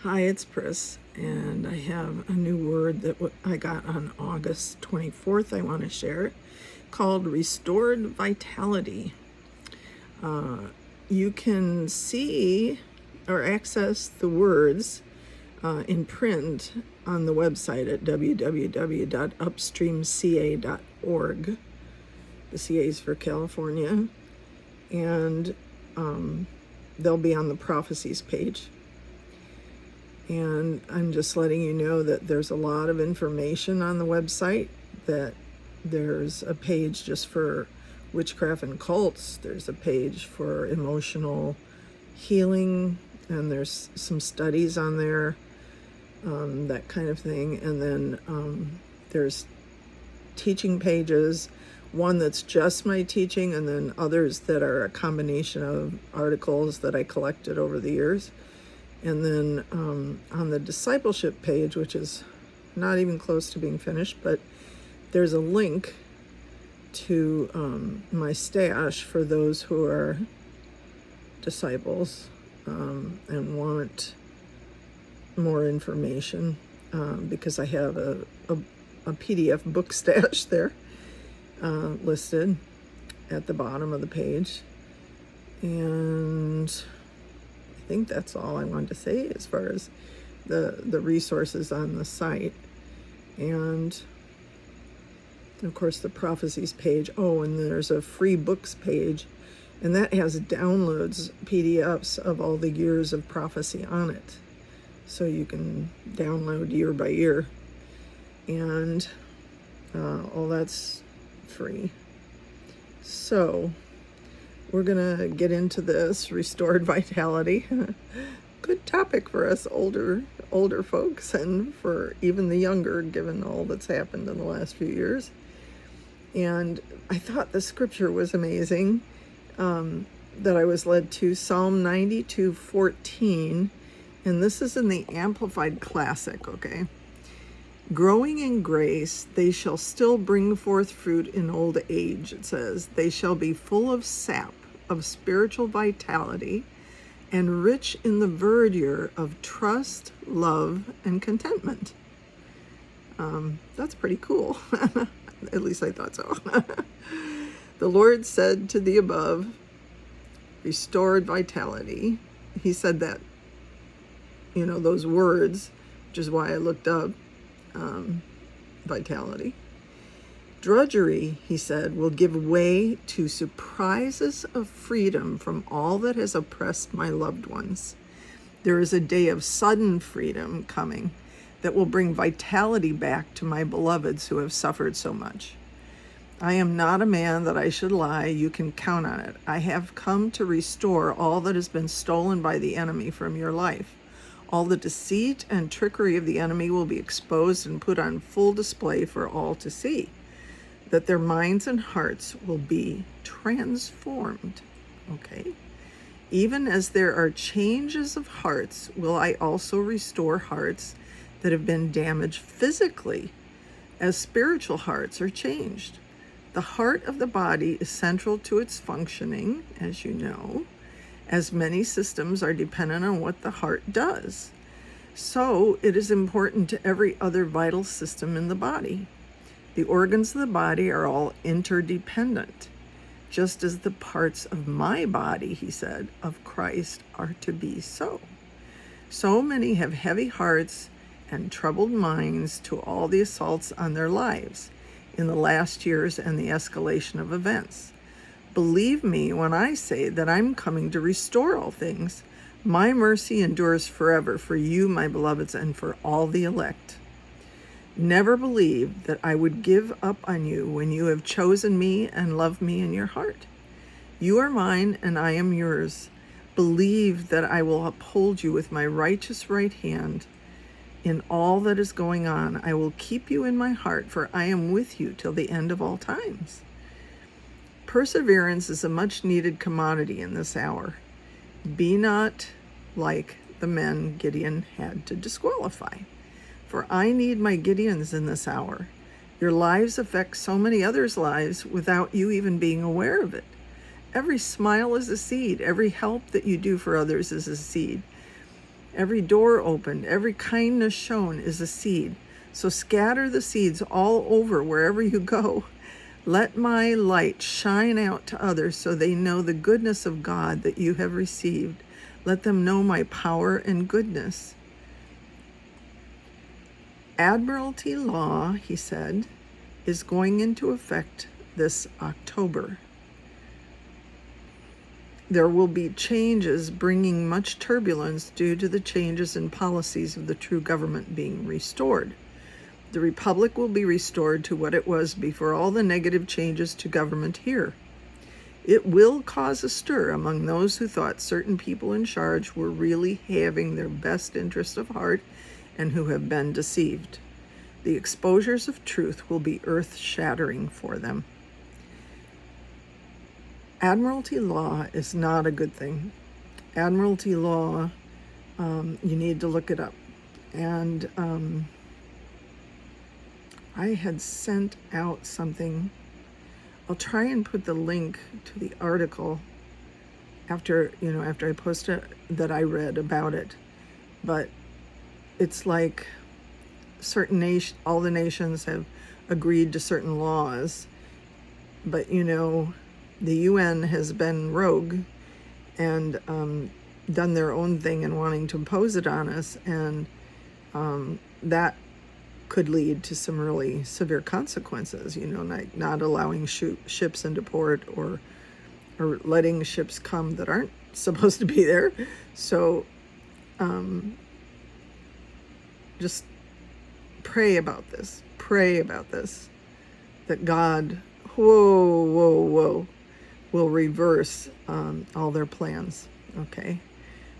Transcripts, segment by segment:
Hi, it's Pris, and I have a new word that I got on August 24th I want to share, called restored vitality. You can see or access the words in print on the website at www.upstreamca.org. The CA is for California, and they'll be on the prophecies page. And I'm just letting you know that there's a lot of information on the website, that there's a page just for witchcraft and cults, there's a page for emotional healing, and there's some studies on there, that kind of thing. And then there's teaching pages, one that's just my teaching, and then others that are a combination of articles that I collected over the years. And then on the discipleship page, which is not even close to being finished, but there's a link to my stash for those who are disciples and want more information, because I have a PDF book stash there listed at the bottom of the page. And I think that's all I wanted to say as far as the resources on the site. And of course the prophecies page. Oh, and there's a free books page, and that has downloads, PDFs of all the years of prophecy on it, so you can download year by year, and all that's free. So we're gonna get into this restored vitality. Good topic for us older folks, and for even the younger, given all that's happened in the last few years. And I thought the scripture was amazing, that I was led to, Psalm 92:14, and this is in the Amplified Classic, okay? Growing in grace, they shall still bring forth fruit in old age, it says. They shall be full of sap, of spiritual vitality, and rich in the verdure of trust, love, and contentment. That's pretty cool. At least I thought so. The Lord said to the above, restored vitality. He said that, those words, which is why I looked up vitality. Drudgery, he said, will give way to surprises of freedom from all that has oppressed my loved ones. There is a day of sudden freedom coming that will bring vitality back to my beloveds who have suffered so much. I am not a man that I should lie. You can count on it. I have come to restore all that has been stolen by the enemy from your life. All the deceit and trickery of the enemy will be exposed and put on full display for all to see, that their minds and hearts will be transformed. Okay? Even as there are changes of hearts, will I also restore hearts that have been damaged physically, as spiritual hearts are changed. The heart of the body is central to its functioning, as you know, as many systems are dependent on what the heart does. So it is important to every other vital system in the body. The organs of the body are all interdependent, just as the parts of my body, he said, of Christ are to be so. So many have heavy hearts and troubled minds to all the assaults on their lives in the last years and the escalation of events. Believe me when I say that I'm coming to restore all things. My mercy endures forever for you, my beloveds, and for all the elect. Never believe that I would give up on you when you have chosen me and love me in your heart. You are mine and I am yours. Believe that I will uphold you with my righteous right hand. In all that is going on, I will keep you in my heart, for I am with you till the end of all times. Perseverance is a much needed commodity in this hour. Be not like the men Gideon had to disqualify. For I need my Gideons in this hour. Your lives affect so many others' lives without you even being aware of it. Every smile is a seed. Every help that you do for others is a seed. Every door opened, every kindness shown is a seed. So scatter the seeds all over wherever you go. Let my light shine out to others so they know the goodness of God that you have received. Let them know my power and goodness. Admiralty law, he said, is going into effect this October. There will be changes bringing much turbulence due to the changes in policies of the true government being restored. The Republic will be restored to what it was before all the negative changes to government here. It will cause a stir among those who thought certain people in charge were really having their best interest of heart and who have been deceived. The exposures of truth will be earth-shattering for them. Admiralty law is not a good thing. Admiralty law, you need to look it up. And I had sent out something. I'll try and put the link to the article after I post it that I read about it. But it's like all the nations have agreed to certain laws, but the UN has been rogue and done their own thing and wanting to impose it on us, and that could lead to some really severe consequences, like not allowing ships into port or letting ships come that aren't supposed to be there. So just pray about this, that God, will reverse all their plans, okay?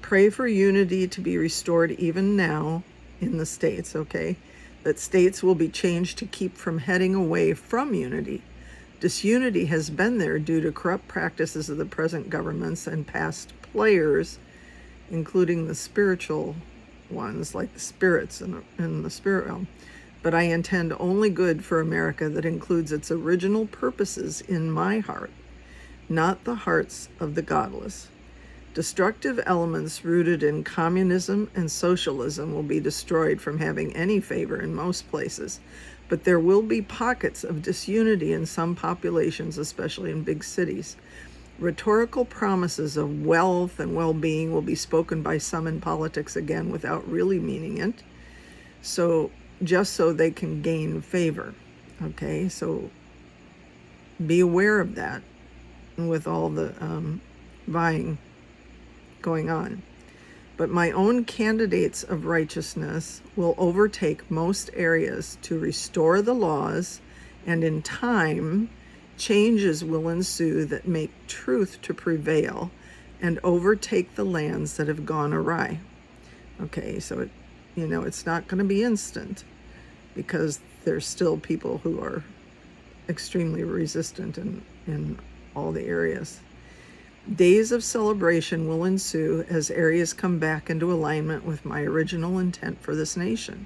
Pray for unity to be restored even now in the states, okay? That states will be changed to keep from heading away from unity. Disunity has been there due to corrupt practices of the present governments and past players, including the spiritual ones, like the spirits in the spirit realm. But I intend only good for America that includes its original purposes in my heart, not the hearts of the godless. Destructive elements rooted in communism and socialism will be destroyed from having any favor in most places, but there will be pockets of disunity in some populations, especially in big cities. Rhetorical promises of wealth and well-being will be spoken by some in politics again without really meaning it, just so they can gain favor. Okay, so be aware of that with all the vying going on. But my own candidates of righteousness will overtake most areas to restore the laws, and in time, changes will ensue that make truth to prevail and overtake the lands that have gone awry. Okay, so it's not going to be instant, because there's still people who are extremely resistant in all the areas. Days of celebration will ensue as areas come back into alignment with my original intent for this nation.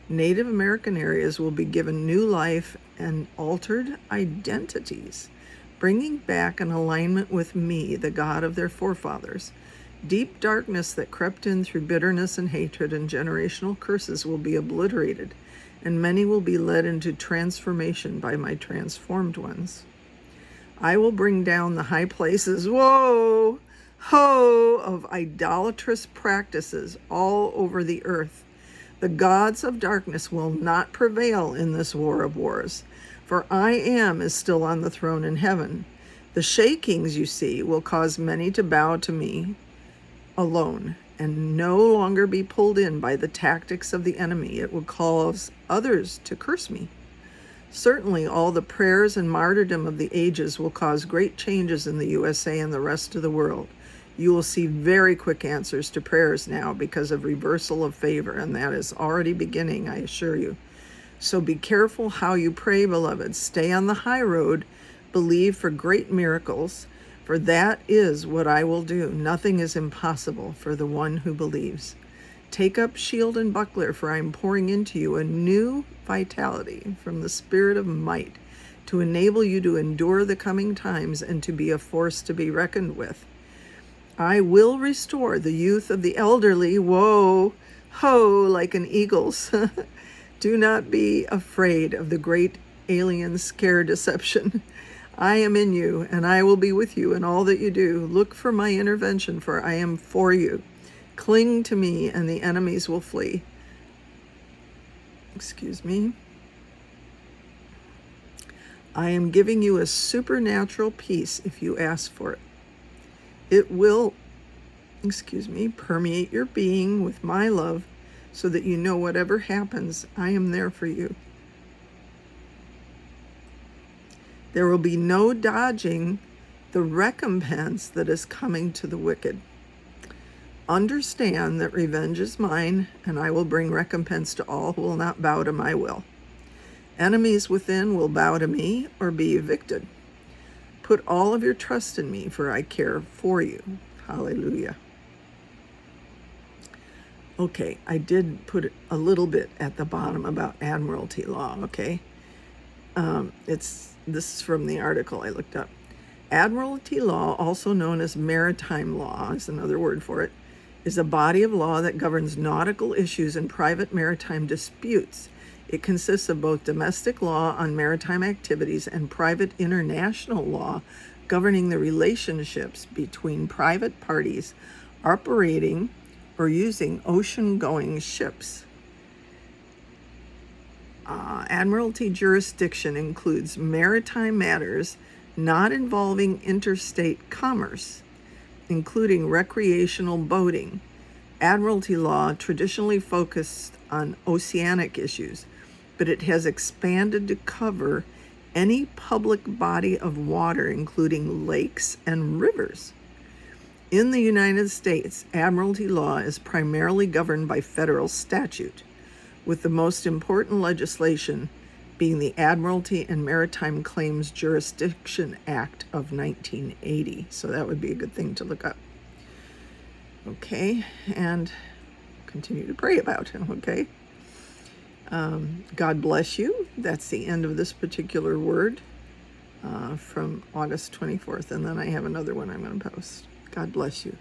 Native American areas will be given new life and altered identities, bringing back an alignment with me, the God of their forefathers. Deep darkness that crept in through bitterness and hatred and generational curses will be obliterated, and many will be led into transformation by my transformed ones. I will bring down the high places, of idolatrous practices all over the earth. The gods of darkness will not prevail in this war of wars, for I is still on the throne in heaven. The shakings you see will cause many to bow to me alone and no longer be pulled in by the tactics of the enemy. It will cause others to curse me. Certainly, all the prayers and martyrdom of the ages will cause great changes in the USA and the rest of the world. You will see very quick answers to prayers now because of reversal of favor, and that is already beginning, I assure you. So be careful how you pray, beloved. Stay on the high road. Believe for great miracles, for that is what I will do. Nothing is impossible for the one who believes. Take up shield and buckler, for I am pouring into you a new vitality from the spirit of might to enable you to endure the coming times and to be a force to be reckoned with. I will restore the youth of the elderly. Whoa, ho, like an eagle's. Do not be afraid of the great alien scare deception. I am in you, and I will be with you in all that you do. Look for my intervention, for I am for you. Cling to me, and the enemies will flee. Excuse me. I am giving you a supernatural peace if you ask for it. It will, permeate your being with my love so that you know whatever happens, I am there for you. There will be no dodging the recompense that is coming to the wicked. Understand that revenge is mine, and I will bring recompense to all who will not bow to my will. Enemies within will bow to me or be evicted. Put all of your trust in me, for I care for you. Hallelujah. Okay, I did put a little bit at the bottom about Admiralty law, okay? This is from the article I looked up. Admiralty law, also known as Maritime law, is another word for it, is a body of law that governs nautical issues and private maritime disputes. It consists of both domestic law on maritime activities and private international law governing the relationships between private parties operating or using ocean-going ships. Admiralty jurisdiction includes maritime matters not involving interstate commerce, including recreational boating. Admiralty law traditionally focused on oceanic issues, but it has expanded to cover any public body of water, including lakes and rivers. In the United States, Admiralty law is primarily governed by federal statute, with the most important legislation being the Admiralty and Maritime Claims Jurisdiction Act of 1980. So that would be a good thing to look up. Okay, and continue to pray about him, okay? God bless you. That's the end of this particular word from August 24th, and then I have another one I'm going to post. God bless you.